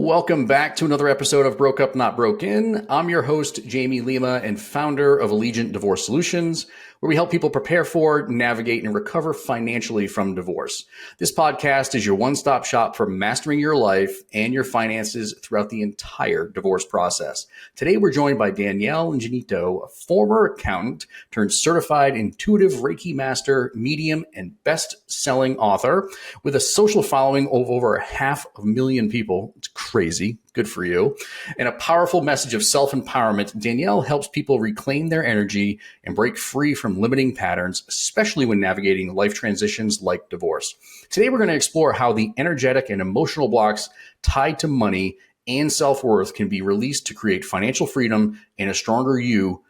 Welcome back to another episode of Broke Up, Not Broken. I'm your host, Jamie Lima, and founder of Allegiant Divorce Solutions, where we help people prepare for, navigate, and recover financially from divorce. This podcast is your one-stop shop for mastering your life and your finances throughout the entire divorce process. Today, we're joined by Danielle Ingenito, a former accountant turned certified intuitive Reiki master, medium, and best-selling author with a social following of over 500,000 people. It's crazy. Good for you. And a powerful message of self-empowerment, Danielle helps people reclaim their energy and break free from limiting patterns, especially when navigating life transitions like divorce. Today, we're going to explore how the energetic and emotional blocks tied to money and self-worth can be released to create financial freedom and a stronger you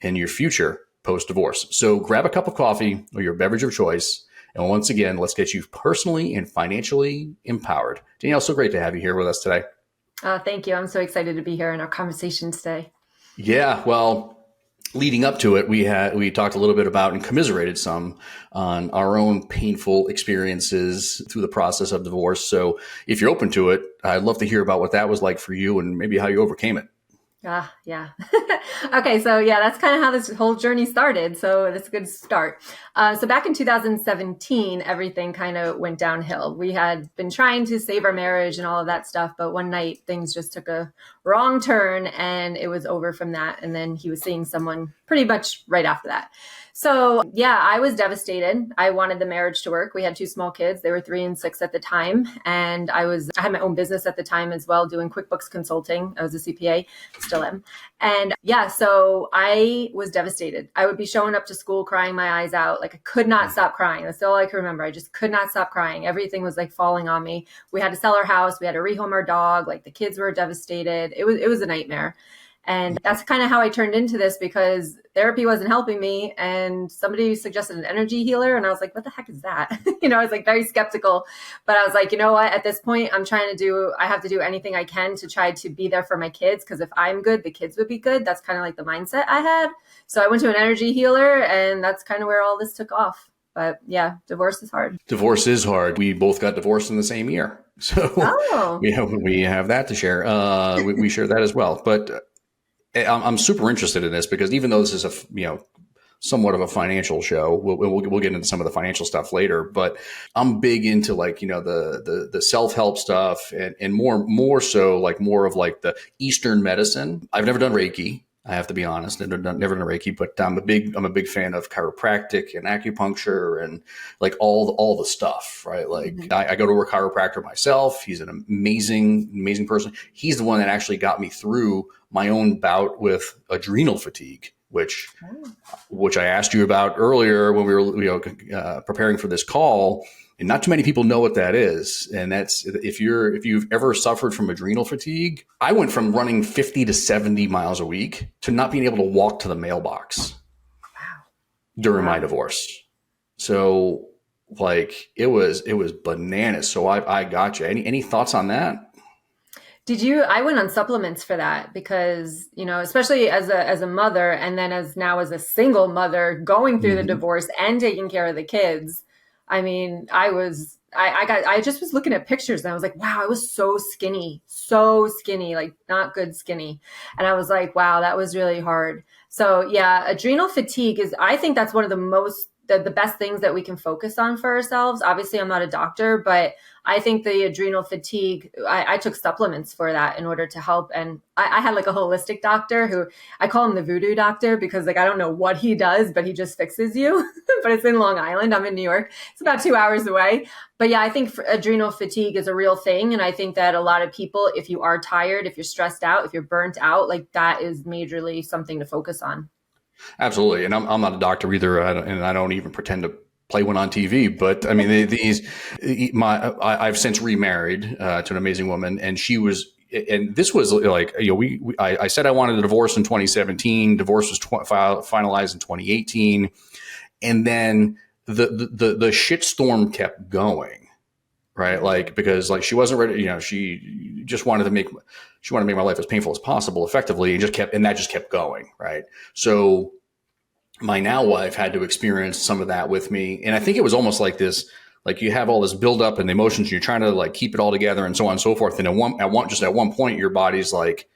in your future post-divorce. So grab a cup of coffee or your beverage of choice. And once again, let's get you personally and financially empowered. Danielle, so great to have you here with us today. Thank you. I'm so excited to be here in our conversation today. Yeah, well, leading up to it, we talked a little bit about and commiserated some on our own painful experiences through the process of divorce. So if you're open to it, I'd love to hear about what that was like for you and maybe how you overcame it. Yeah. Okay. So yeah, that's kind of how this whole journey started. So that's a good start. So back in 2017, everything kind of went downhill. We had been trying to save our marriage and all of that stuff. But one night things just took a wrong turn and it was over from that. And then he was seeing someone pretty much right after that. So yeah, I was devastated. I wanted the marriage to work. We had 2 small kids. They were 3 and 6 at the time. And I had my own business at the time as well, doing QuickBooks consulting. I was a CPA, still am. And yeah, so I was devastated. I would be showing up to school crying my eyes out. Like I could not stop crying. That's all I can remember. I just could not stop crying. Everything was like falling on me. We had to sell our house. We had to rehome our dog. Like the kids were devastated. It was a nightmare. And that's kind of how I turned into this because therapy wasn't helping me. And somebody suggested an energy healer. And I was like, what the heck is that? I was like very skeptical. But I was like, you know what? At this point, I have to do anything I can to try to be there for my kids. Because if I'm good, the kids would be good. That's kind of like the mindset I had. So I went to an energy healer and that's kind of where all this took off. But yeah, divorce is hard. Divorce is hard. We both got divorced in the same year. So we have that to share. We share that as well. But I'm super interested in this because even though this is somewhat of a financial show, we'll get into some of the financial stuff later. But I'm big into the self-help stuff and more so like more of like the Eastern medicine. I've never done Reiki. I have to be honest, never done Reiki, but I'm a big fan of chiropractic and acupuncture and like all the stuff, right? Like I go to a chiropractor myself. He's an amazing person. He's the one that actually got me through my own bout with adrenal fatigue, which I asked you about earlier when we were preparing for this call. And not too many people know what that is. And that's if you've ever suffered from adrenal fatigue. I went from running 50 to 70 miles a week to not being able to walk to the mailbox during my divorce. So like it was bananas. So I got you. Any thoughts on that? I went on supplements for that because, especially as a mother and then as a single mother going through the divorce and taking care of the kids. I mean, I just was looking at pictures and I was like, wow, I was so skinny, like not good skinny. And I was like, wow, that was really hard. So yeah, adrenal fatigue I think that's one of the best things that we can focus on for ourselves. Obviously, I'm not a doctor, but I think the adrenal fatigue, I took supplements for that in order to help. And I had like a holistic doctor who I call him the voodoo doctor because like, I don't know what he does, but he just fixes you. But it's in Long Island. I'm in New York. It's about 2 hours away. But yeah, I think adrenal fatigue is a real thing. And I think that a lot of people, if you are tired, if you're stressed out, if you're burnt out, like that is majorly something to focus on. Absolutely. And I'm not a doctor either. I don't even pretend to play one on TV, but I mean, I've since remarried to an amazing woman, and this was like, I said I wanted a divorce in 2017. Divorce was finalized in 2018, and then the shitstorm kept going, right? Like because like she wasn't ready, she just wanted to make my life as painful as possible, effectively, and that just kept going, right? So my now wife had to experience some of that with me. And I think it was almost like this like you have all this buildup and emotions, and you're trying to like keep it all together and so on and so forth. And at one point, your body's like,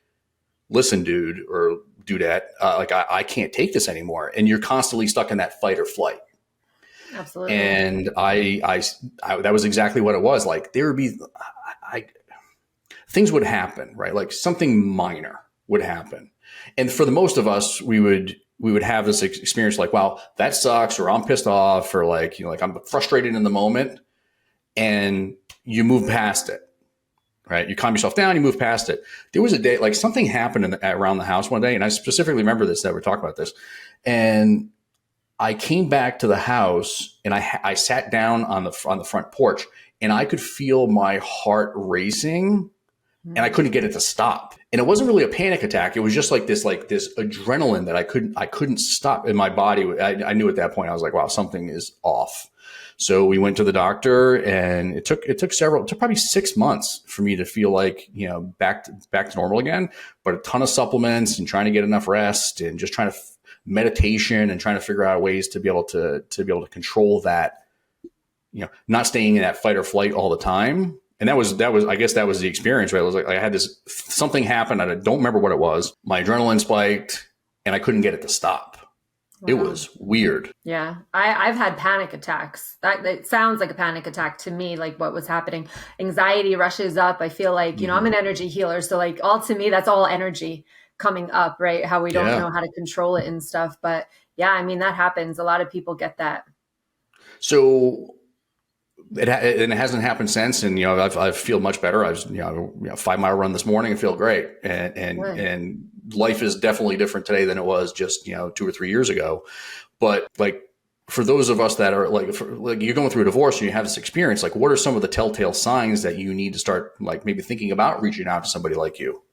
listen, dude, or dudette, like I can't take this anymore. And you're constantly stuck in that fight or flight. Absolutely. And I that was exactly what it was. Like there would be, things would happen, right? Like something minor would happen. And for the most of us, we would have this experience like, wow, that sucks, or I'm pissed off, or like, like I'm frustrated in the moment, and you move past it, right? You calm yourself down, you move past it. There was a day, like something happened around the house one day, and I specifically remember this, that we're talking about this. And I came back to the house, and I sat down on the front porch, and I could feel my heart racing, and I couldn't get it to stop. And it wasn't really a panic attack. It was just like this adrenaline that I couldn't stop in my body. I knew at that point, I was like, wow, something is off. So we went to the doctor, and it took probably 6 months for me to feel like, back to normal again, but a ton of supplements and trying to get enough rest and just trying to meditation and trying to figure out ways to be able to control that, not staying in that fight or flight all the time. And that was, I guess that was the experience, right? It was like I had something happen. I don't remember what it was. My adrenaline spiked, and I couldn't get it to stop. Wow. It was weird. Yeah. I've had panic attacks. That sounds like a panic attack to me, like what was happening. Anxiety rushes up. I feel like, I'm an energy healer. So like to me, that's all energy coming up, right? How we don't know how to control it and stuff. But yeah, I mean, that happens. A lot of people get that. So it hasn't happened since, and I feel much better. I was 5-mile run this morning and feel great, and life is definitely different today than it was just 2 or 3 years ago. But like for those of us that are like you're going through a divorce and you have this experience, like what are some of the telltale signs that you need to start like maybe thinking about reaching out to somebody like you?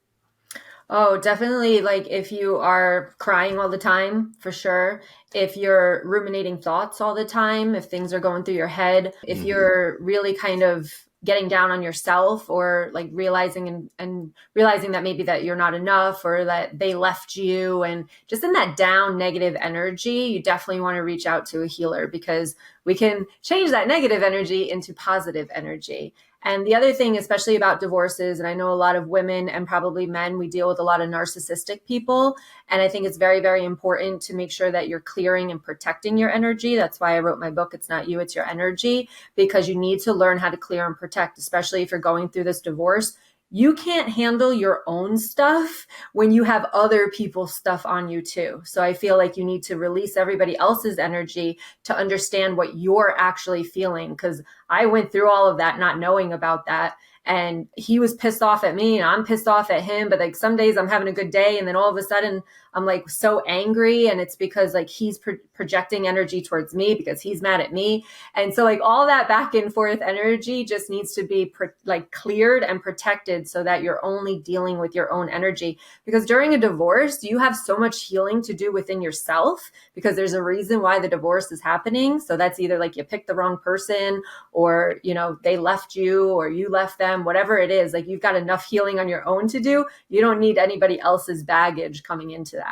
Oh, definitely. Like if you are crying all the time, for sure. If you're ruminating thoughts all the time, if things are going through your head, if you're really kind of getting down on yourself, or like realizing and realizing that maybe that you're not enough, or that they left you, and just in that down negative energy, you definitely want to reach out to a healer, because we can change that negative energy into positive energy. And the other thing, especially about divorces, and I know a lot of women and probably men, we deal with a lot of narcissistic people. And I think it's very, very important to make sure that you're clearing and protecting your energy. That's why I wrote my book, It's Not You, It's Your Energy, because you need to learn how to clear and protect, especially if you're going through this divorce. You can't handle your own stuff when you have other people's stuff on you too. So I feel like you need to release everybody else's energy to understand what you're actually feeling. Because I went through all of that not knowing about that. And he was pissed off at me and I'm pissed off at him. But like some days I'm having a good day, and then all of a sudden I'm like so angry, and it's because like he's projecting energy towards me because he's mad at me. And so like all that back and forth energy just needs to be like cleared and protected, so that you're only dealing with your own energy. Because during a divorce, you have so much healing to do within yourself, because there's a reason why the divorce is happening. So that's either like you picked the wrong person, or they left you, or you left them, whatever it is. Like you've got enough healing on your own to do. You don't need anybody else's baggage coming into that.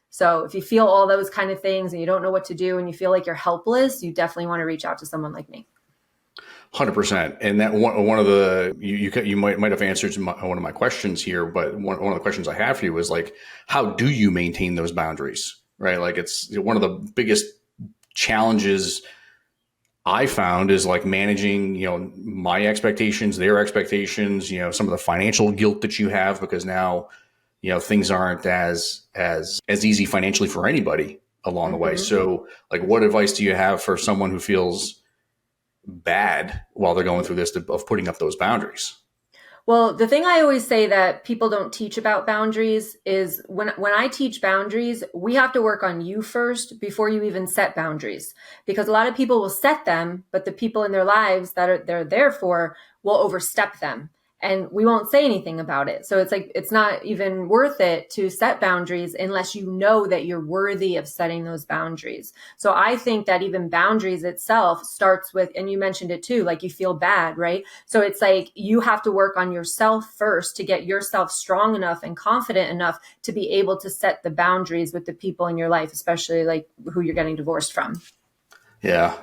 So if you feel all those kind of things and you don't know what to do and you feel like you're helpless, you definitely want to reach out to someone like me. 100%. And that one of the, you might have answered one of my questions here, but one of the questions I have for you is like, how do you maintain those boundaries, right? Like it's one of the biggest challenges I found is like managing, my expectations, their expectations, some of the financial guilt that you have, because now, things aren't as easy financially for anybody along the way. So like, what advice do you have for someone who feels bad while they're going through this of putting up those boundaries? Well, the thing I always say that people don't teach about boundaries is when I teach boundaries, we have to work on you first before you even set boundaries. Because a lot of people will set them, but the people in their lives that they're there for will overstep them. And we won't say anything about it. So it's like, it's not even worth it to set boundaries unless you know that you're worthy of setting those boundaries. So I think that even boundaries itself starts with, and you mentioned it too, like you feel bad, right? So it's like you have to work on yourself first to get yourself strong enough and confident enough to be able to set the boundaries with the people in your life, especially like who you're getting divorced from. Yeah.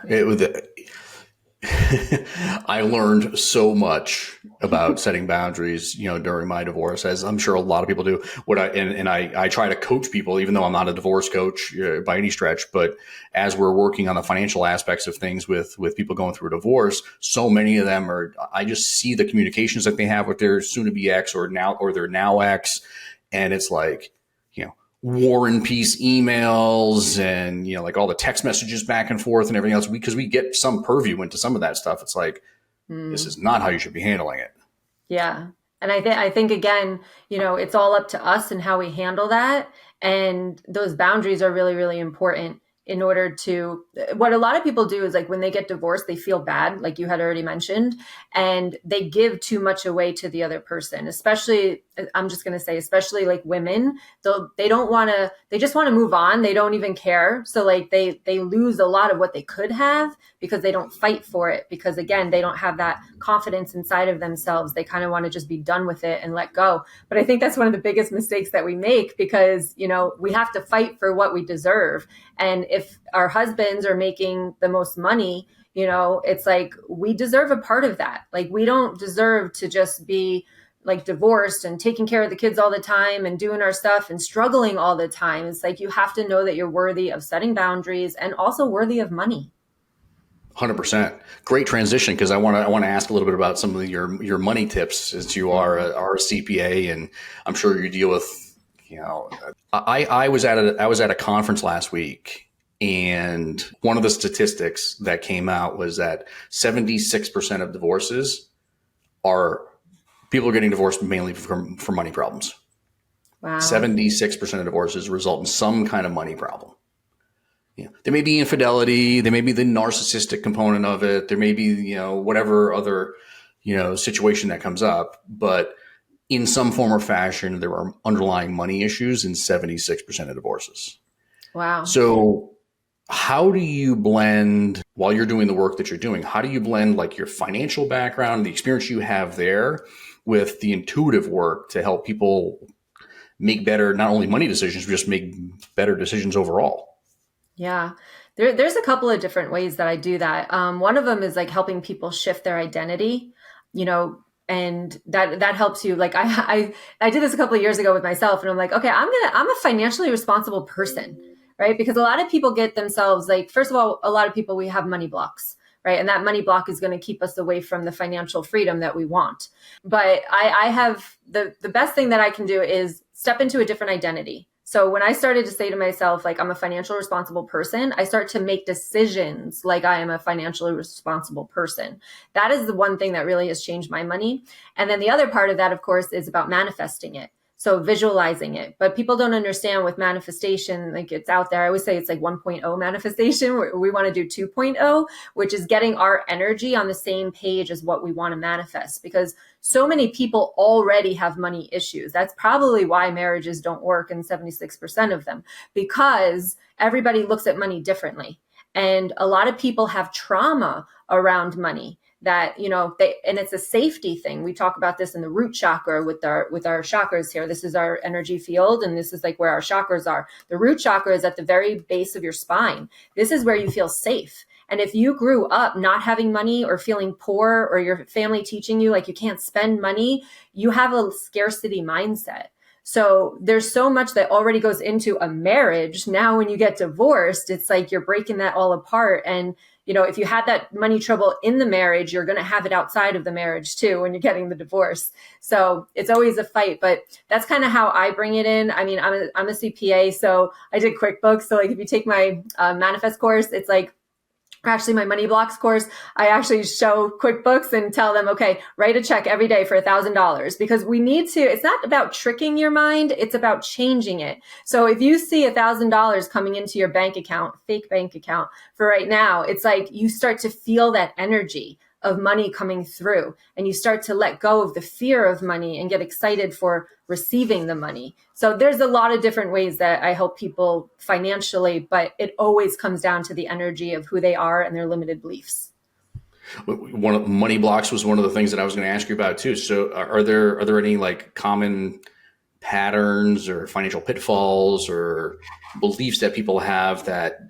I learned so much about setting boundaries, during my divorce, as I'm sure a lot of people do. I try to coach people, even though I'm not a divorce coach by any stretch. But as we're working on the financial aspects of things with people going through a divorce, so many of them I just see the communications that they have with their soon to be ex or their now ex, and it's like, war and peace emails and, like all the text messages back and forth and everything else, because we get some purview into some of that stuff. It's like, this is not how you should be handling it. Yeah. And I think again, it's all up to us and how we handle that. And those boundaries are really, really important in order to, what a lot of people do is like when they get divorced, they feel bad, like you had already mentioned, and they give too much away to the other person, especially, I'm just going to say, especially like women, they just want to move on. They don't even care. So like they lose a lot of what they could have because they don't fight for it. Because again, they don't have that confidence inside of themselves. They kind of want to just be done with it and let go. But I think that's one of the biggest mistakes that we make because, we have to fight for what we deserve. And if our husbands are making the most money, it's like we deserve a part of that. Like we don't deserve to just be like divorced and taking care of the kids all the time and doing our stuff and struggling all the time. It's like you have to know that you're worthy of setting boundaries and also worthy of money. 100%. Great transition, because I want to ask a little bit about some of your money tips, since you are a CPA, and I'm sure you deal with, I was at a conference last week, and one of the statistics that came out was that 76% of divorces are people getting divorced mainly for money problems. Wow. 76% of divorces result in some kind of money problem. There may be infidelity, there may be the narcissistic component of it, there may be, whatever other, situation that comes up, but in some form or fashion, there are underlying money issues in 76% of divorces. Wow. So how do you blend, while you're doing the work that you're doing, how do you blend like your financial background, the experience you have there with the intuitive work to help people make better, not only money decisions, but just make better decisions overall? Yeah, there's a couple of different ways that I do that. One of them is like helping people shift their identity, and that helps you. Like I did this a couple of years ago with myself, and I'm like, okay, I'm a financially responsible person, right? Because a lot of people get themselves like, first of all, a lot of people, we have money blocks, right? And that money block is going to keep us away from the financial freedom that we want. But I have the best thing that I can do is step into a different identity. So when I started to say to myself, like, I'm a financially responsible person, I start to make decisions like I am a financially responsible person. That is the one thing that really has changed my money. And then the other part of that, of course, is about manifesting it. So visualizing it. But people don't understand with manifestation, like it's out there. I always say it's like 1.0 manifestation. We want to do 2.0, which is getting our energy on the same page as what we want to manifest. Because so many people already have money issues. That's probably why marriages don't work in 76% of them, because everybody looks at money differently. And a lot of people have trauma around money that, and it's a safety thing. We talk about this in the root chakra with our chakras here. This is our energy field, and this is like where our chakras are. The root chakra is at the very base of your spine. This is where you feel safe. And if you grew up not having money or feeling poor, or your family teaching you like you can't spend money, you have a scarcity mindset. So there's so much that already goes into a marriage. Now, when you get divorced, it's like you're breaking that all apart. And if you had that money trouble in the marriage, you're going to have it outside of the marriage too when you're getting the divorce. So it's always a fight, but that's kind of how I bring it in. I mean, I'm a CPA, so I did QuickBooks. So like if you take my Manifest course, it's like, actually my money blocks course, I actually show QuickBooks and tell them, okay, write a check every day for $1,000, because we need to, it's not about tricking your mind. It's about changing it. So if you see $1,000 coming into your bank account, fake bank account for right now, it's like you start to feel that energy of money coming through, and you start to let go of the fear of money and get excited for receiving the money. So there's a lot of different ways that I help people financially, but it always comes down to the energy of who they are and their limited beliefs. One of money blocks was one of the things that I was going to ask you about too. So are there any like common patterns or financial pitfalls or beliefs that people have that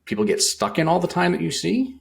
people get stuck in all the time that you see?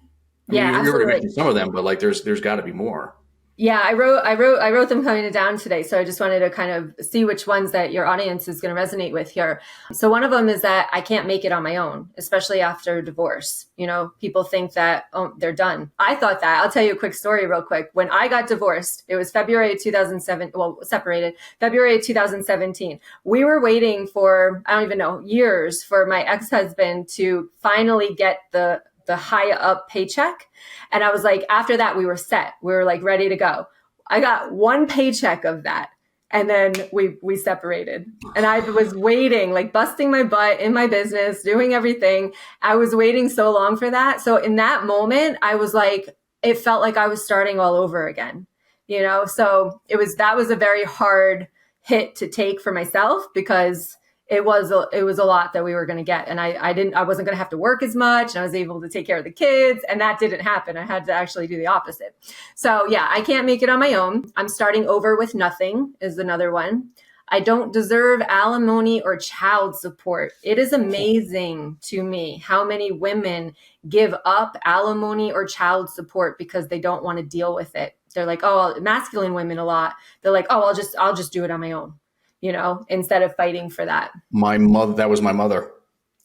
I mean, Yeah, you already absolutely. mentioned some of them, but like there's got to be more. Yeah, I wrote them coming down today. So I just wanted to kind of see which ones that your audience is going to resonate with here. So one of them is that I can't make it on my own, especially after divorce. You know, people think that, oh, they're done. I thought that. I'll tell you a quick story real quick. When I got divorced, it was February 2007, well, separated, February 2017. We were waiting for, I don't even know, years for my ex-husband to finally get the high up paycheck. And I was like, after that, we were set. We were like ready to go. I got one paycheck of that. And then we separated. And I was waiting, like busting my butt in my business, doing everything. I was waiting so long for that. So in that moment, I was like, it felt like I was starting all over again, you know? So that was a very hard hit to take for myself, because it was a lot that we were going to get. And I wasn't going to have to work as much, and I was able to take care of the kids, and that didn't happen. I had to actually do the opposite. So yeah, I can't make it on my own. I'm starting over with nothing is another one. I don't deserve alimony or child support. It is amazing to me how many women give up alimony or child support because they don't want to deal with it. They're like, oh, masculine women a lot. They're like, oh, I'll just do it on my own, you know, instead of fighting for that. My mother, that was my mother.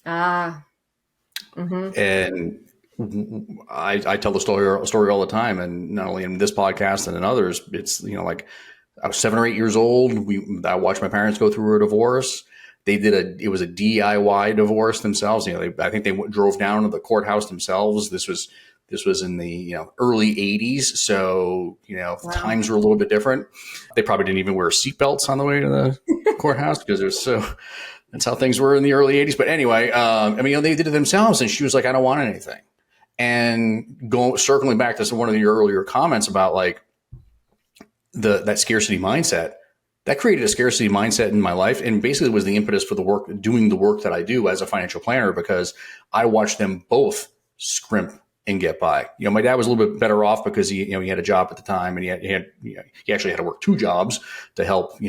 Ah. Mm-hmm. And I tell the story all the time, and not only in this podcast and in others. It's, you know, like I was 7 or 8 years old. I watched my parents go through a divorce. It was a DIY divorce themselves. You know, I think they drove down to the courthouse themselves. This was in the, you know, early 80s. So, you know, wow. Times were a little bit different. They probably didn't even wear seatbelts on the way to the courthouse, because that's how things were in the early 80s. But anyway, I mean, you know, they did it themselves, and she was like, I don't want anything. And circling back to one of your earlier comments about like that scarcity mindset, that created a scarcity mindset in my life, and basically was the impetus for doing the work that I do as a financial planner, because I watched them both scrimp and get by. You know, my dad was a little bit better off because he had a job at the time, and he actually had to work 2 jobs to help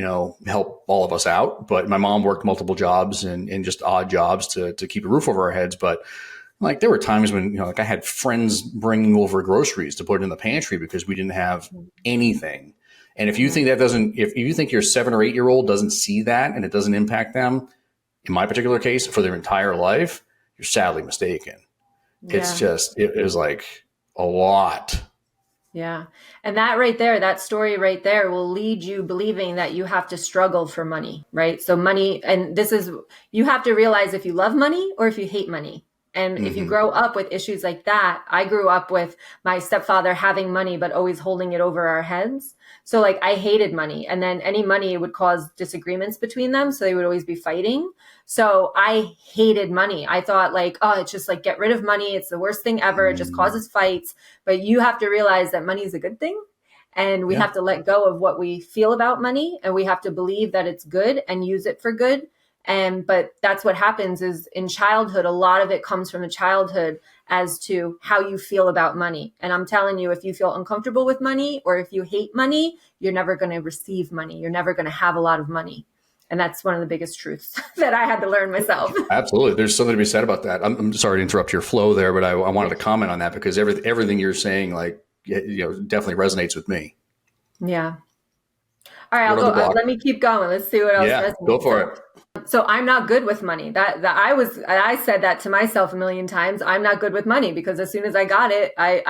all of us out. But my mom worked multiple jobs and just odd jobs to keep a roof over our heads. But like, there were times when, you know, like I had friends bringing over groceries to put in the pantry because we didn't have anything. And if you think if you think your 7 or 8 year old doesn't see that and it doesn't impact them, in my particular case, for their entire life, you're sadly mistaken. Yeah. It's just, it was like a lot. Yeah. And that story right there will lead you believing that you have to struggle for money, right? So money, and you have to realize if you love money or if you hate money. And if you grow up with issues like that, I grew up with my stepfather having money, but always holding it over our heads. So like, I hated money, and then any money would cause disagreements between them. So they would always be fighting. So I hated money. I thought like, oh, it's just like, get rid of money. It's the worst thing ever. It just causes fights. But you have to realize that money is a good thing. And we have to let go of what we feel about money, and we have to believe that it's good and use it for good. But that's what happens is in childhood, a lot of it comes from the childhood as to how you feel about money. And I'm telling you, if you feel uncomfortable with money or if you hate money, you're never going to receive money. You're never going to have a lot of money. And that's one of the biggest truths that I had to learn myself. Absolutely. There's something to be said about that. I'm sorry to interrupt your flow there, but I wanted to comment on that, because everything you're saying, like, you know, definitely resonates with me. Yeah. All right, let me keep going. Let's see what else. Yeah, go for it. So I'm not good with money. I said that to myself a million times. I'm not good with money, because as soon as I got it, I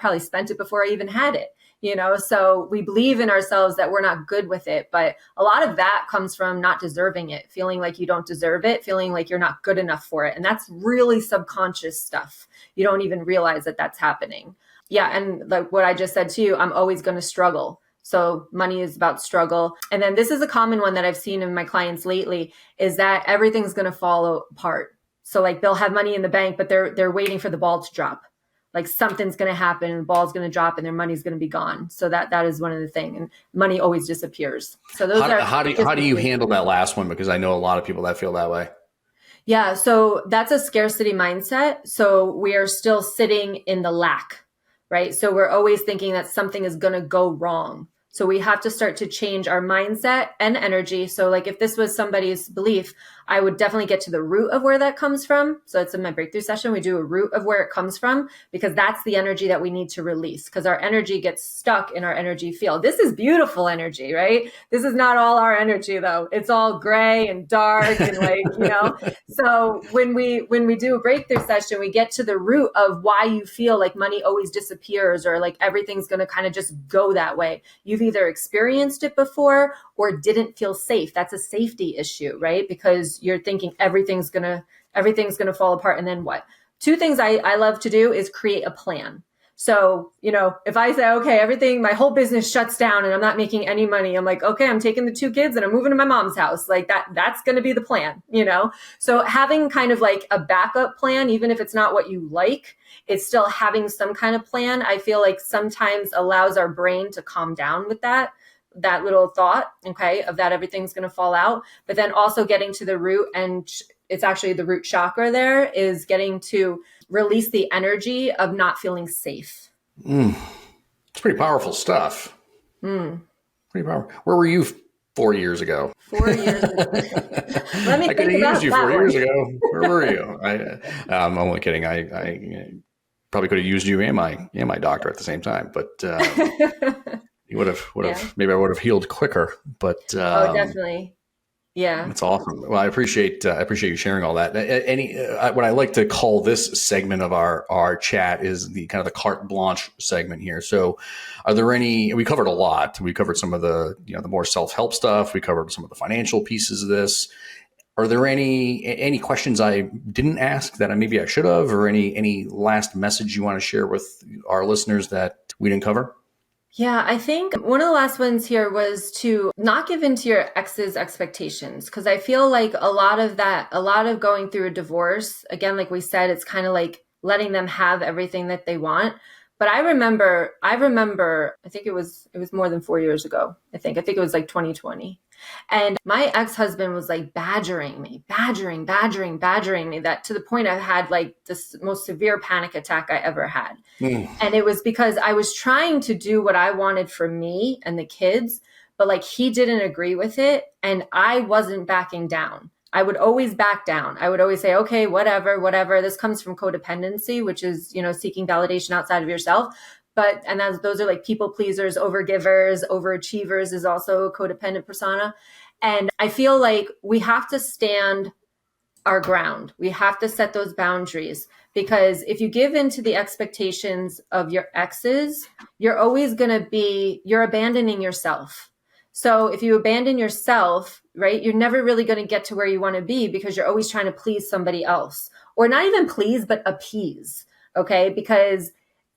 probably spent it before I even had it, you know? So we believe in ourselves that we're not good with it. But a lot of that comes from not deserving it, feeling like you don't deserve it, feeling like you're not good enough for it. And that's really subconscious stuff. You don't even realize that that's happening. Yeah. And like what I just said to you, I'm always going to struggle. So money is about struggle. And then this is a common one that I've seen in my clients lately, is that everything's going to fall apart. So like, they'll have money in the bank, but they're waiting for the ball to drop. Like, something's going to happen and the ball's going to drop and their money's going to be gone. So that is one of the things. And money always disappears. So how do you handle that last one? Because I know a lot of people that feel that way. Yeah. So that's a scarcity mindset. So we are still sitting in the lack, right? So we're always thinking that something is going to go wrong. So we have to start to change our mindset and energy. So like, if this was somebody's belief, I would definitely get to the root of where that comes from. So it's in my breakthrough session. We do a root of where it comes from, because that's the energy that we need to release, because our energy gets stuck in our energy field. This is beautiful energy, right? This is not all our energy though. It's all gray and dark and so when we do a breakthrough session, we get to the root of why you feel like money always disappears, or like everything's going to kind of just go that way. You've either experienced it before or didn't feel safe. That's a safety issue, right? Because you're thinking everything's going to fall apart. And then what? Two things I love to do is create a plan. So, if I say, okay, my whole business shuts down and I'm not making any money, I'm like, okay, I'm taking the 2 kids and I'm moving to my mom's house. Like that's going to be the plan, So having kind of like a backup plan, even if it's not what you like, it's still having some kind of plan. I feel like sometimes allows our brain to calm down with that little thought, okay, of that everything's going to fall out. But then also getting to the root, and it's actually the root chakra there, is getting to release the energy of not feeling safe. It's pretty powerful stuff. Pretty powerful. Where were you 4 years ago? 4 years ago. Let me I could have used you 4 years ago. Where were you? I'm only kidding. I probably could have used you and my doctor at the same time, but you would have maybe I would have healed quicker. But oh, definitely. Yeah. That's awesome. Well, I appreciate you sharing all that. What I like to call this segment of our chat is the kind of the carte blanche segment here. So are there we covered a lot. We covered some of the more self-help stuff. We covered some of the financial pieces of this. Are there any questions I didn't ask that maybe I should have, or any last message you want to share with our listeners that we didn't cover? Yeah, I think one of the last ones here was to not give in to your ex's expectations, because I feel like a lot of going through a divorce, again, like we said, it's kind of like letting them have everything that they want. But I remember, I think it was more than 4 years ago. I think it was like 2020. And my ex-husband was like badgering me, that to the point I had like this most severe panic attack I ever had. And it was because I was trying to do what I wanted for me and the kids, but like he didn't agree with it. And I wasn't backing down. I would always back down. I would always say, okay, whatever. This comes from codependency, which is, seeking validation outside of yourself. And those are like people pleasers, overgivers, overachievers is also a codependent persona. And I feel like we have to stand our ground. We have to set those boundaries, because if you give in to the expectations of your exes, you're abandoning yourself. So if you abandon yourself, right, you're never really going to get to where you want to be, because you're always trying to please somebody else, or not even please, but appease. Okay. Because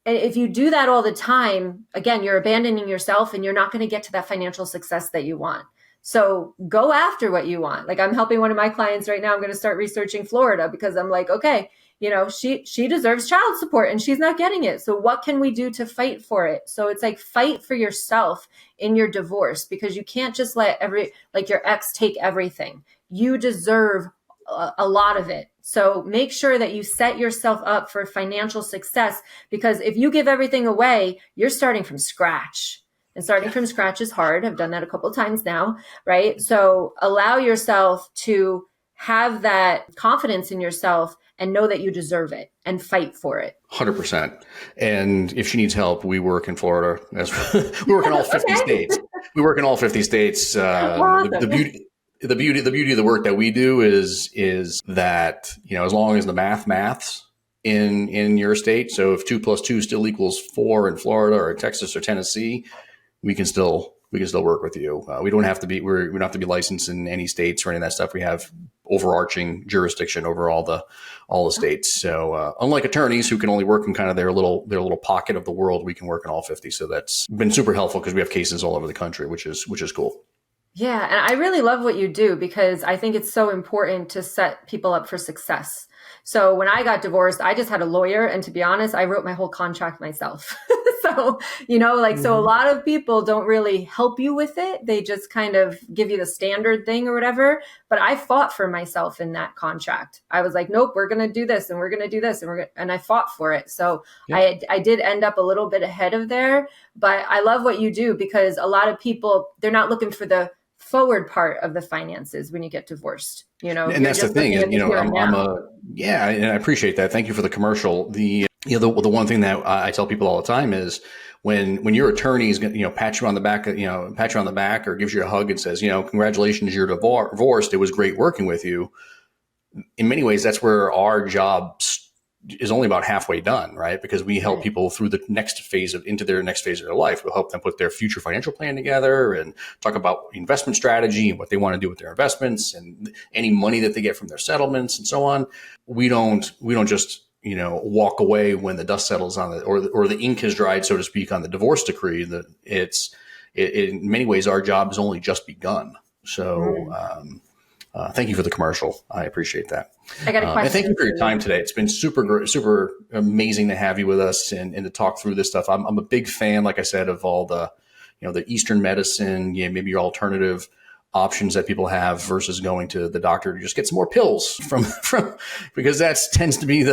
if you do that all the time, again, you're abandoning yourself and you're not going to get to that financial success that you want. So go after what you want. Like I'm helping one of my clients right now. I'm going to start researching Florida, because I'm like, okay, she deserves child support and she's not getting it. So what can we do to fight for it? So it's like fight for yourself in your divorce, because you can't just let your ex take everything. You deserve a lot of it. So make sure that you set yourself up for financial success, because if you give everything away, you're starting from scratch. And starting from scratch is hard. I've done that a couple of times now, right? So allow yourself to have that confidence in yourself and know that you deserve it and fight for it. 100%. And if she needs help, we work in Florida. We work in all 50 states. We work in all 50 states. Awesome. The beauty of the work that we do is that, as long as the maths in your state. So if 2 + 2 still equals 4 in Florida or Texas or Tennessee, we can still work with you. We don't have to be licensed in any states or any of that stuff. We have overarching jurisdiction over all the states. So unlike attorneys who can only work in kind of their little pocket of the world, we can work in all 50. So that's been super helpful, because we have cases all over the country, which is cool. Yeah. And I really love what you do, because I think it's so important to set people up for success. So when I got divorced, I just had a lawyer. And to be honest, I wrote my whole contract myself. So, so a lot of people don't really help you with it. They just kind of give you the standard thing or whatever. But I fought for myself in that contract. I was like, nope, we're going to do this and we're going to do this. And I fought for it. So yeah. I did end up a little bit ahead of there, but I love what you do, because a lot of people, they're not looking for the forward part of the finances when you get divorced. And that's the thing. And, and I appreciate that. Thank you for the commercial. The one thing that I tell people all the time is when your attorney is going to, pat you on the back, or gives you a hug and says, congratulations, you're divorced. It was great working with you. In many ways, that's where our job is only about halfway done, right? Because we help people through the next phase into their next phase of their life. We'll help them put their future financial plan together and talk about investment strategy and what they want to do with their investments and any money that they get from their settlements and so on. We don't just, walk away when the dust settles on it or the ink has dried, so to speak, on the divorce decree. In many ways, our job has only just begun. So, thank you for the commercial. I appreciate that. I got a question. And thank you for your time today. It's been super amazing to have you with us and to talk through this stuff. I'm a big fan, like I said, of all the, the Eastern medicine, maybe your alternative options that people have versus going to the doctor to just get some more pills from because that tends to be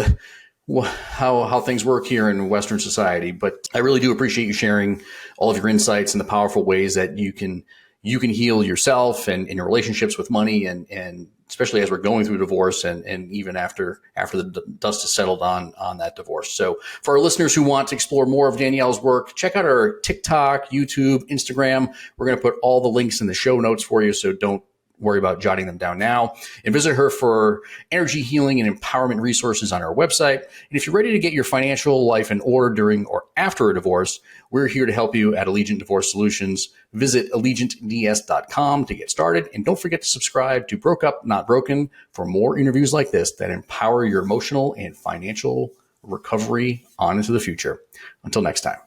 how things work here in Western society. But I really do appreciate you sharing all of your insights and the powerful ways that you can heal yourself and in your relationships with money, and especially as we're going through divorce and even after the dust is settled on that divorce. So for our listeners who want to explore more of Danielle's work, check out our TikTok, YouTube, Instagram. We're going to put all the links in the show notes for you, so don't worry about jotting them down now. And visit her for energy healing and empowerment resources on our website. And if you're ready to get your financial life in order during or after a divorce, we're here to help you at Allegiant Divorce Solutions. Visit AllegiantDS.com to get started. And don't forget to subscribe to Broke Up, Not Broken for more interviews like this that empower your emotional and financial recovery on into the future. Until next time.